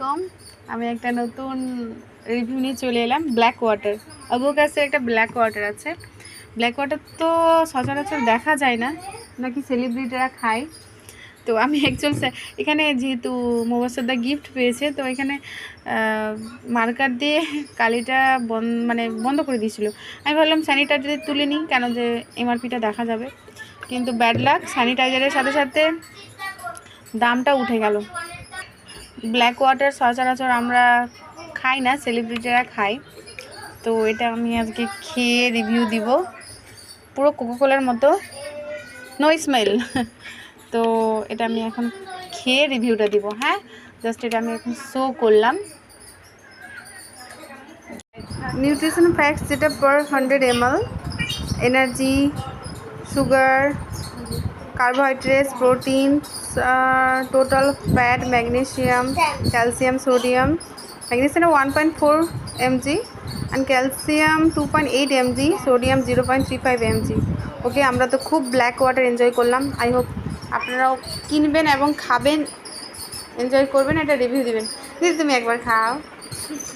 কম আমি একটা নতুন রিভিউ নিয়ে চলে এলাম ব্ল্যাক ওয়াটার। আবুর কাছে একটা ব্ল্যাক ওয়াটার আছে। ব্ল্যাক ওয়াটার তো সচরাচর দেখা যায় না, নাকি সেলিব্রিটিরা খায়। তো আমি অ্যাকচুয়াল এখানে যেহেতু মোবাসদ্দা গিফট পেয়েছে, তো এখানে মার্কার দিয়ে কালিটা বন্ধ করে দিয়েছিল। আমি ভাবলাম স্যানিটাইজার তুলে নিই, কেন যে এমআরপিটা দেখা যাবে। কিন্তু ব্যাড লাক, স্যানিটাইজারের সাথে সাথে দামটা উঠে গেল। ব্ল্যাক ওয়াটার সচরাচর আমরা খাই না, সেলিব্রিটিরা খায়। তো এটা আমি আজকে খেয়ে রিভিউ দিব। পুরো কোকোকোলার মতো, নো স্মেল। তো এটা আমি এখন খেয়ে রিভিউটা দিব। হ্যাঁ, জাস্ট এটা আমি এখন শো করলাম। নিউট্রিশন ফ্যাক্টস যেটা পার 100 ml, energy, sugar, carbohydrates, protein, total fat, magnesium, calcium, sodium. Magnesium 1.4 mg and calcium 2.8 mg, sodium 0.35 mg। ওকে, আমরা তো খুব ব্ল্যাক ওয়াটার এনজয় করলাম। আই হোপ আপনারাও কিনবেন এবং খাবেন, এনজয় করবেন, এটা রিভিউ দিবেন। দিদি তুমি একবার খাও।